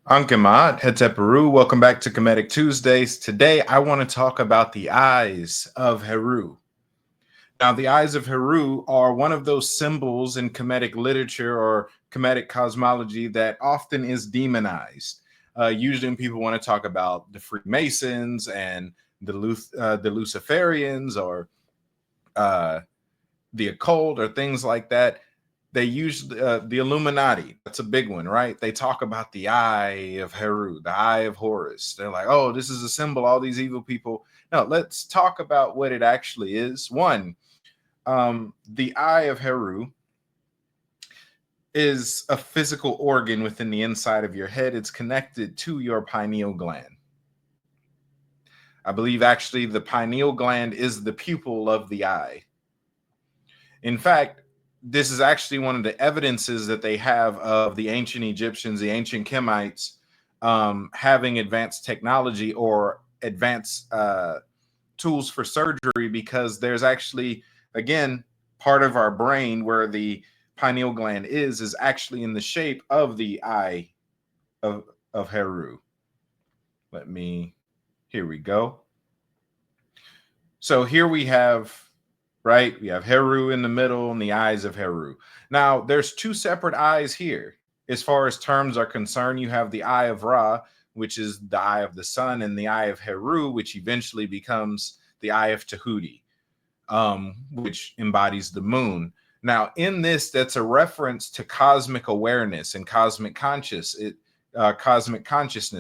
I'm Kemat, Hetep Heru. Welcome back to Kemetic Tuesdays. Today, I want to talk about the Eyes of Heru. Now, the Eyes of Heru are one of those symbols in Kemetic literature or Kemetic cosmology that often is demonized. Usually, when people want to talk about the Freemasons and the Luciferians or uh, the occult or things like that, they use the Illuminati. That's a big one, right? They talk about the eye of Heru, the eye of Horus. They're like, oh, this is a symbol, all these evil people. No, let's talk about what it actually is. One, the eye of Heru is a physical organ within the inside of your head. It's connected to your pineal gland. I believe actually the pineal gland is the pupil of the eye. In fact, this is actually one of the evidences that they have of the ancient Egyptians, the ancient Kemites, having advanced technology or advanced tools for surgery, because there's actually, again, part of our brain where the pineal gland is actually in the shape of the eye of Heru. Here we go. So here we have, right? We have Heru in the middle and the Eyes of Heru. Now, there's two separate eyes here. As far as terms are concerned, you have the Eye of Ra, which is the eye of the sun, and the Eye of Heru, which eventually becomes the Eye of Tahuti, which embodies the moon. Now, in this, that's a reference to cosmic awareness and cosmic consciousness,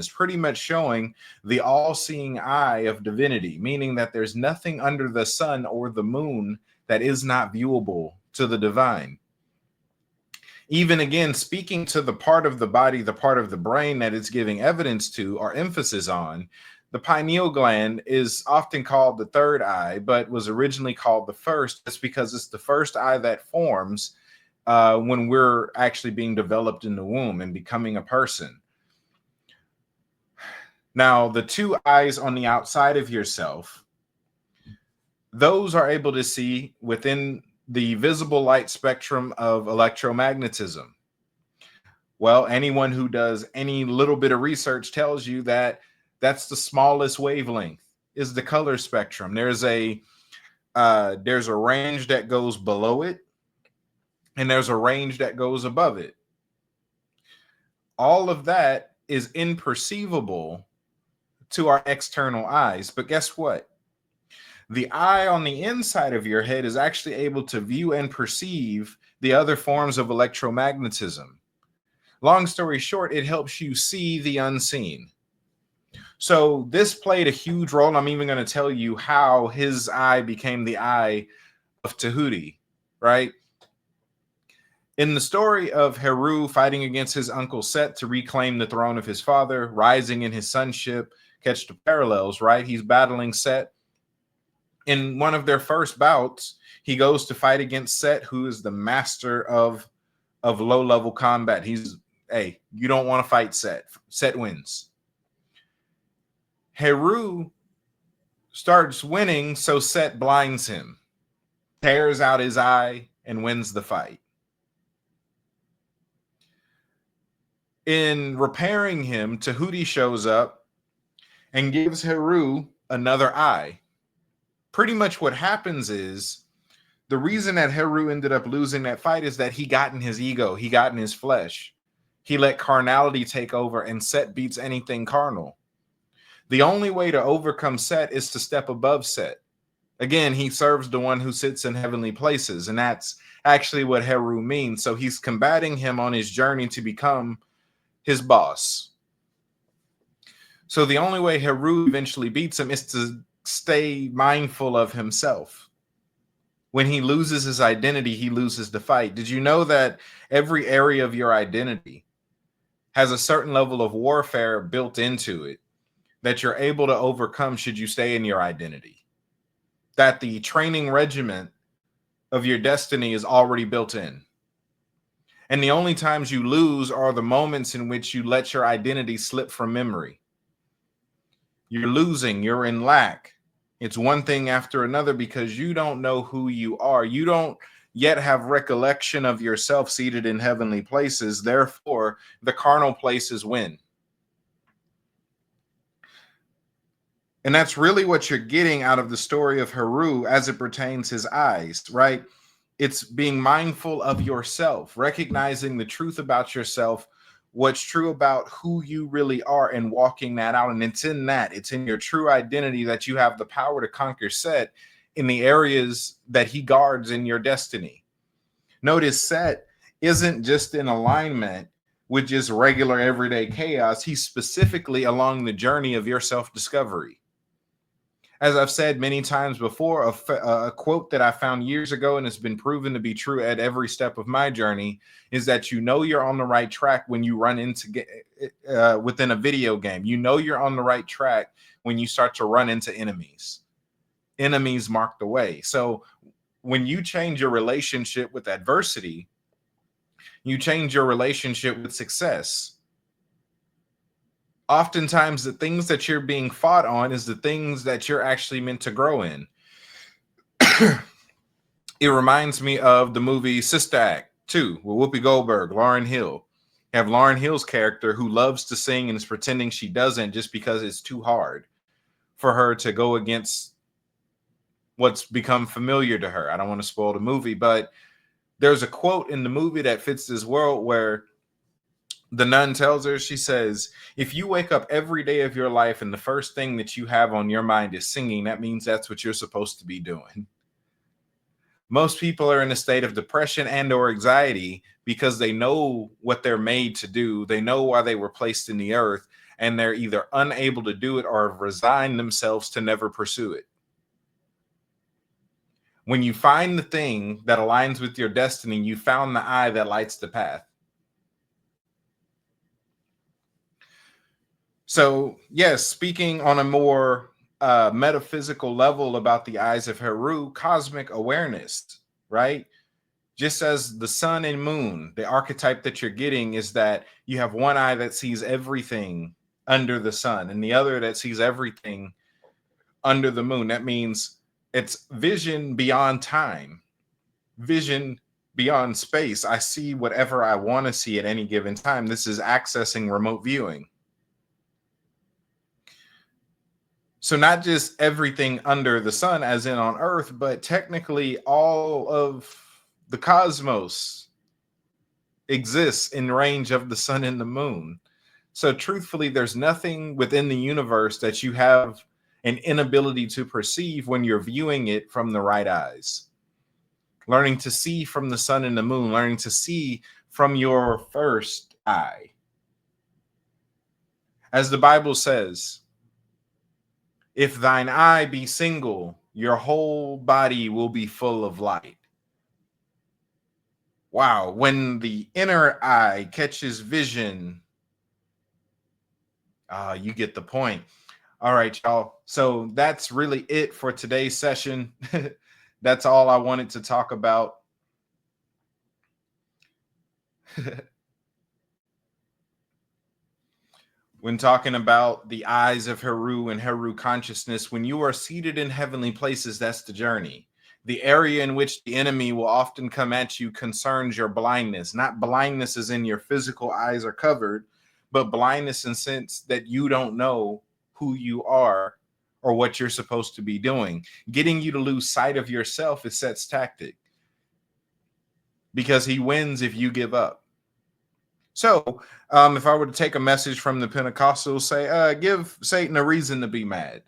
pretty much showing the all-seeing eye of divinity, meaning that there's nothing under the sun or the moon that is not viewable to the divine. Even again, speaking to the part of the body, the part of the brain that it's giving evidence to or emphasis on, the pineal gland is often called the third eye, but was originally called the first. That's because it's the first eye that forms when we're actually being developed in the womb and becoming a person. Now, the two eyes on the outside of yourself, those are able to see within the visible light spectrum of electromagnetism. Well, anyone who does any little bit of research tells you that that's the smallest wavelength is the color spectrum. There's a range that goes below it, and there's a range that goes above it. All of that is imperceivable to our external eyes. But guess what? The eye on the inside of your head is actually able to view and perceive the other forms of electromagnetism. Long story short, it helps you see the unseen. So this played a huge role. I'm even going to tell you how his eye became the eye of Tahuti, right? In the story of Heru fighting against his uncle Set to reclaim the throne of his father, rising in his sonship, catch the parallels, right? He's battling Set. In one of their first bouts, he goes to fight against Set, who is the master of low-level combat. He's, hey, you don't want to fight Set. Set wins. Heru starts winning, so Set blinds him, tears out his eye, and wins the fight. In repairing him, Tahuti shows up and gives Heru another eye. Pretty much what happens is the reason that Heru ended up losing that fight is that he got in his ego, he got in his flesh. He let carnality take over, and Set beats anything carnal. The only way to overcome Set is to step above Set. Again, he serves the one who sits in heavenly places, and that's actually what Heru means. So he's combating him on his journey to become his boss. So the only way Heru eventually beats him is to stay mindful of himself. When he loses his identity, he loses the fight. Did you know that every area of your identity has a certain level of warfare built into it that you're able to overcome should you stay in your identity? That the training regiment of your destiny is already built in. And the only times you lose are the moments in which you let your identity slip from memory. You're losing, you're in lack. It's one thing after another because you don't know who you are. You don't yet have recollection of yourself seated in heavenly places. Therefore, the carnal places win. And that's really what you're getting out of the story of Heru as it pertains his eyes, right? It's being mindful of yourself, recognizing the truth about yourself, what's true about who you really are, and walking that out. And it's in that, it's in your true identity that you have the power to conquer Set in the areas that he guards in your destiny. Notice Set isn't just in alignment with just regular everyday chaos, he's specifically along the journey of your self discovery. As I've said many times before, a quote that I found years ago and has been proven to be true at every step of my journey is that you know you're on the right track when you run into within a video game. You know you're on the right track when you start to run into enemies. Enemies mark the way. So when you change your relationship with adversity, you change your relationship with success. Oftentimes the things that you're being fought on is the things that you're actually meant to grow in. It reminds me of the movie Sister Act 2 with Whoopi Goldberg, Lauryn Hill. You have Lauryn Hill's character who loves to sing and is pretending she doesn't just because it's too hard for her to go against what's become familiar to her. I don't want to spoil the movie, but there's a quote in the movie that fits this world where the nun tells her, she says, if you wake up every day of your life and the first thing that you have on your mind is singing, that means that's what you're supposed to be doing. Most people are in a state of depression and or anxiety because they know what they're made to do. They know why they were placed in the earth, and they're either unable to do it or have resigned themselves to never pursue it. When you find the thing that aligns with your destiny, you found the eye that lights the path. So, yes, speaking on a more metaphysical level about the eyes of Heru, cosmic awareness, right? Just as the sun and moon, the archetype that you're getting is that you have one eye that sees everything under the sun and the other that sees everything under the moon. That means it's vision beyond time, vision beyond space. I see whatever I want to see at any given time. This is accessing remote viewing. So not just everything under the sun as in on Earth, but technically all of the cosmos exists in range of the sun and the moon. So truthfully, there's nothing within the universe that you have an inability to perceive when you're viewing it from the right eyes. Learning to see from the sun and the moon, learning to see from your first eye. As the Bible says, if thine eye be single, your whole body will be full of light. Wow, when the inner eye catches vision, you get the point. All right, y'all. So that's really it for today's session. That's all I wanted to talk about. When talking about the eyes of Heru and Heru consciousness, when you are seated in heavenly places, that's the journey. The area in which the enemy will often come at you concerns your blindness. Not blindness as in your physical eyes are covered, but blindness in sense that you don't know who you are or what you're supposed to be doing. Getting you to lose sight of yourself is Set's tactic, because he wins if you give up. So if I were to take a message from the Pentecostals, say, give Satan a reason to be mad.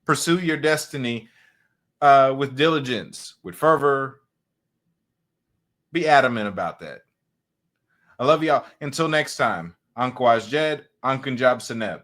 Pursue your destiny with diligence, with fervor. Be adamant about that. I love y'all. Until next time, Ankwaj Jed, Ankunjab Seneb.